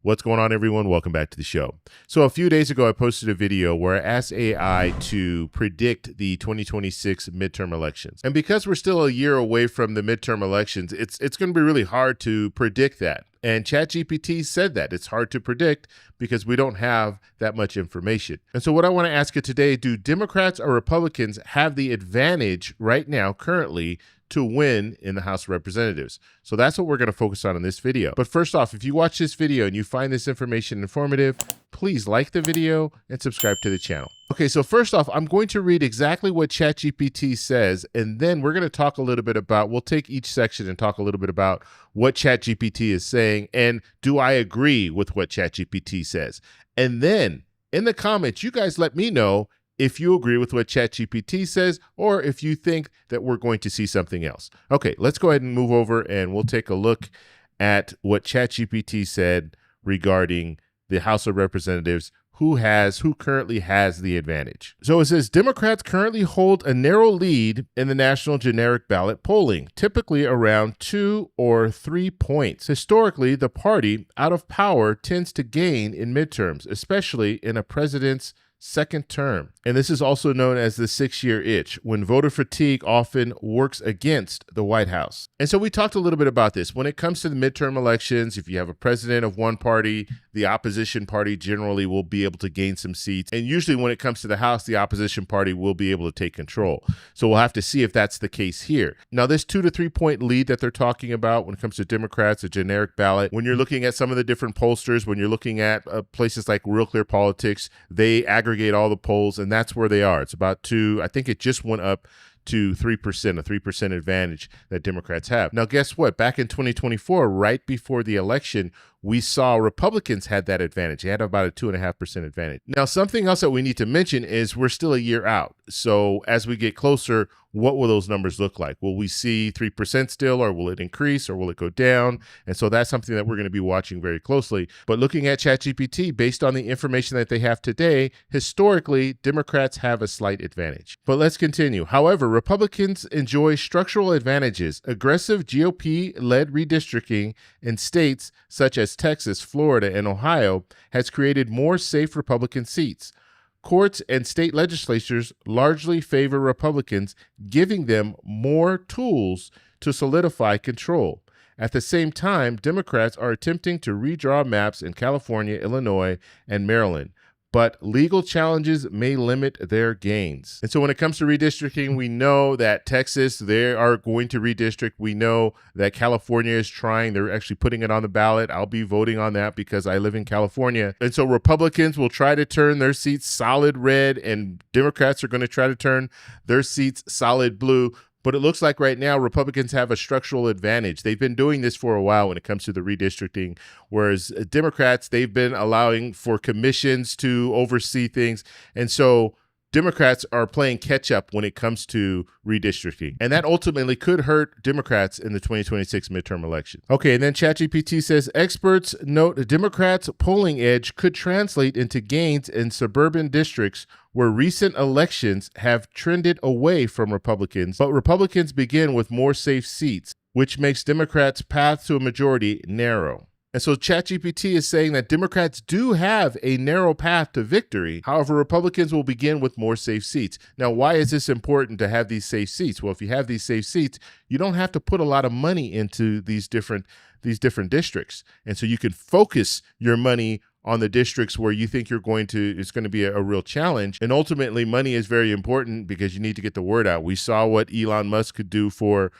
What's going on, everyone? Welcome back to the show. So a few days ago, I posted a video where I asked AI to predict the 2026 midterm elections. And because we're still a year away from the midterm elections, it's going to be really hard to predict that. And ChatGPT said that it's hard to predict because we don't have that much information. And so what I want to ask you today, do Democrats or Republicans have the advantage right now, currently, to win in the House of Representatives? So that's what we're going to focus on in this video. But first off, if you watch this video and you find this information informative, please like the video and subscribe to the channel. Okay, so first off, I'm going to read exactly what ChatGPT says, and then we're going to talk a little bit about, we'll take each section and talk a little bit about what ChatGPT is saying, and do I agree with what ChatGPT says? And then in the comments, you guys let me know if you agree with what ChatGPT says, or if you think that we're going to see something else. Okay, let's go ahead and move over and we'll take a look at what ChatGPT said regarding the House of Representatives, who currently has the advantage. So it says, Democrats currently hold a narrow lead in the national generic ballot polling, typically around 2 or 3 points. Historically, the party out of power tends to gain in midterms, especially in a president's second term. And this is also known as the 6-year itch, when voter fatigue often works against the White House. And so we talked a little bit about this. When it comes to the midterm elections, if you have a president of one party, the opposition party generally will be able to gain some seats. And usually when it comes to the House, the opposition party will be able to take control. So we'll have to see if that's the case here. Now, this 2 to 3 point lead that they're talking about when it comes to Democrats, a generic ballot, when you're looking at some of the different pollsters, when you're looking at places like Real Clear Politics, they aggregate all the polls, and that's where they are. It's about 2, I think it just went up to 3%, a 3% advantage that Democrats have. Now, guess what? Back in 2024, right before the election, we saw Republicans had that advantage. They had about a 2.5% advantage. Now, something else that we need to mention is we're still a year out. So as we get closer, what will those numbers look like? Will we see 3% still, or will it increase, or will it go down? And so that's something that we're going to be watching very closely. But looking at ChatGPT, based on the information that they have today, historically, Democrats have a slight advantage. But let's continue. However, Republicans enjoy structural advantages. Aggressive GOP-led redistricting in states such as Texas, Florida, and Ohio has created more safe Republican seats. Courts and state legislatures largely favor Republicans, giving them more tools to solidify control. At the same time, Democrats are attempting to redraw maps in California, Illinois, and Maryland, but legal challenges may limit their gains. And so when it comes to redistricting, we know that Texas, they are going to redistrict. We know that California is trying. They're actually putting it on the ballot. I'll be voting on that because I live in California. And so Republicans will try to turn their seats solid red, and Democrats are going to try to turn their seats solid blue. But it looks like right now Republicans have a structural advantage. They've been doing this for a while when it comes to the redistricting, whereas Democrats, they've been allowing for commissions to oversee things. And so Democrats are playing catch up when it comes to redistricting. And that ultimately could hurt Democrats in the 2026 midterm election. Okay, and then ChatGPT says, experts note Democrats' polling edge could translate into gains in suburban districts where recent elections have trended away from Republicans, but Republicans begin with more safe seats, which makes Democrats' path to a majority narrow. And so ChatGPT is saying that Democrats do have a narrow path to victory. However, Republicans will begin with more safe seats. Now, why is this important to have these safe seats? Well, if you have these safe seats, you don't have to put a lot of money into these different districts. And so you can focus your money on the districts where you think it's going to be a real challenge. And ultimately, money is very important because you need to get the word out. We saw what Elon Musk could do for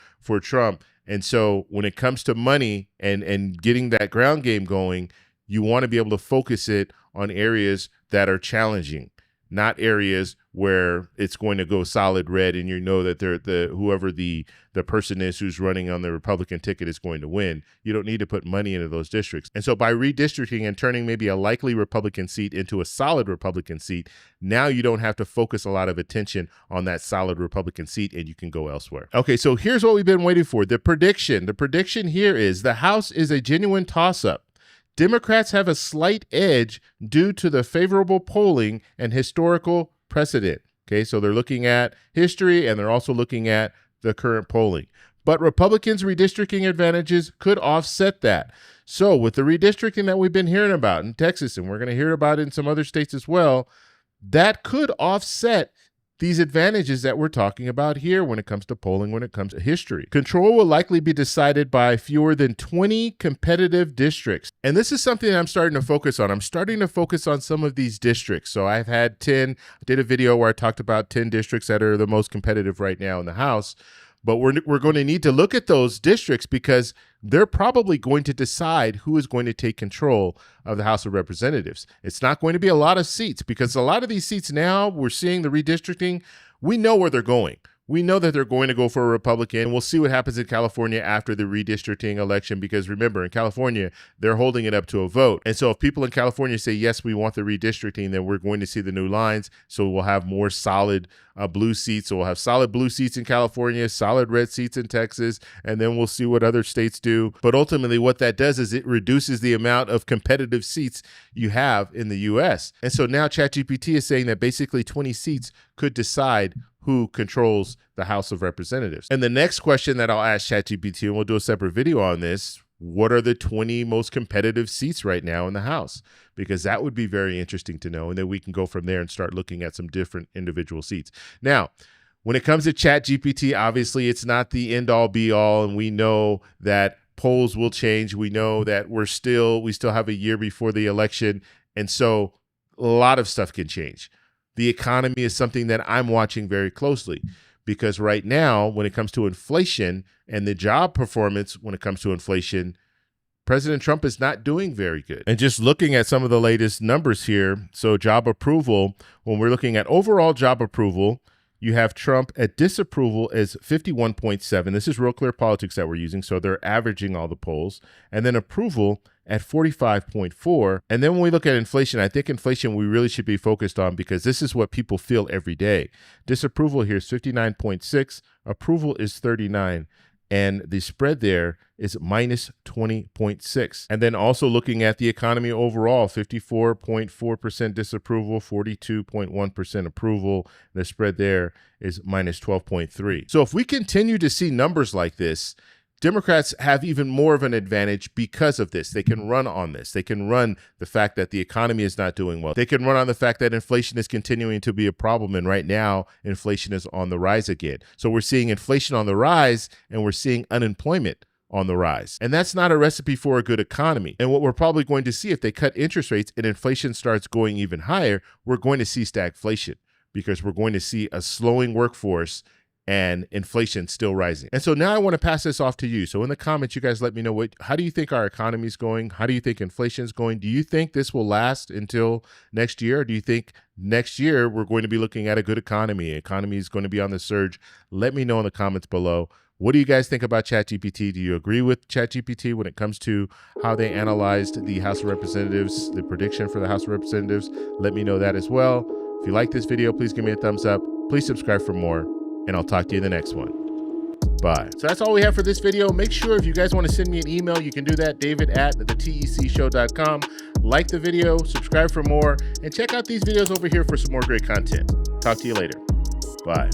Trump. And so when it comes to money and getting that ground game going, you want to be able to focus it on areas that are challenging, not areas where it's going to go solid red and you know that whoever the person is who's running on the Republican ticket is going to win. You don't need to put money into those districts. And so by redistricting and turning maybe a likely Republican seat into a solid Republican seat, now you don't have to focus a lot of attention on that solid Republican seat and you can go elsewhere. Okay, so here's what we've been waiting for. The prediction. The prediction here is the House is a genuine toss-up. Democrats have a slight edge due to the favorable polling and historical precedent. Okay, so they're looking at history and they're also looking at the current polling. But Republicans' redistricting advantages could offset that. So with the redistricting that we've been hearing about in Texas, and we're going to hear about it in some other states as well, that could offset these advantages that we're talking about here when it comes to polling, when it comes to history. Control will likely be decided by fewer than 20 competitive districts. And this is something that I'm starting to focus on. I'm starting to focus on some of these districts. So I've had 10, I did a video where I talked about 10 districts that are the most competitive right now in the House. But we're going to need to look at those districts because they're probably going to decide who is going to take control of the House of Representatives. It's not going to be a lot of seats because a lot of these seats now, we're seeing the redistricting, we know where they're going. We know that they're going to go for a Republican. We'll see what happens in California after the redistricting election because remember, in California, they're holding it up to a vote. And so if people in California say, yes, we want the redistricting, then we're going to see the new lines. So we'll have more solid blue seats. So we'll have solid blue seats in California, solid red seats in Texas, and then we'll see what other states do. But ultimately, what that does is it reduces the amount of competitive seats you have in the U.S. And so now ChatGPT is saying that basically 20 seats could decide who controls the House of Representatives. And the next question that I'll ask ChatGPT, and we'll do a separate video on this, what are the 20 most competitive seats right now in the House? Because that would be very interesting to know. And then we can go from there and start looking at some different individual seats. Now, when it comes to ChatGPT, obviously it's not the end all be all. And we know that polls will change. We know that we still have a year before the election. And so a lot of stuff can change. The economy is something that I'm watching very closely because right now, when it comes to inflation and the job performance, when it comes to inflation, President Trump is not doing very good. And just looking at some of the latest numbers here, so job approval, when we're looking at overall job approval, you have Trump at disapproval as 51.7. This is Real Clear Politics that we're using, so they're averaging all the polls. And then approval at 45.4. And then when we look at inflation, I think inflation we really should be focused on because this is what people feel every day. Disapproval here is 59.6. Approval is 39. And the spread there is minus 20.6. And then also looking at the economy overall, 54.4% disapproval, 42.1% approval. The spread there is minus 12.3. So if we continue to see numbers like this, Democrats have even more of an advantage because of this. They can run on this. They can run the fact that the economy is not doing well. They can run on the fact that inflation is continuing to be a problem. And right now, inflation is on the rise again. So we're seeing inflation on the rise and we're seeing unemployment on the rise. And that's not a recipe for a good economy. And what we're probably going to see if they cut interest rates and inflation starts going even higher, we're going to see stagflation because we're going to see a slowing workforce and inflation still rising. And so now I want to pass this off to you. So in the comments, you guys let me know how do you think our economy is going? How do you think inflation is going? Do you think this will last until next year? Or do you think next year we're going to be looking at a good economy? Economy is going to be on the surge. Let me know in the comments below. What do you guys think about ChatGPT? Do you agree with ChatGPT when it comes to how they analyzed the House of Representatives, the prediction for the House of Representatives? Let me know that as well. If you like this video, please give me a thumbs up. Please subscribe for more. And I'll talk to you in the next one. Bye. So that's all we have for this video. Make sure if you guys want to send me an email, you can do that, david@thetecshow.com. Like the video, subscribe for more, and check out these videos over here for some more great content. Talk to you later. Bye.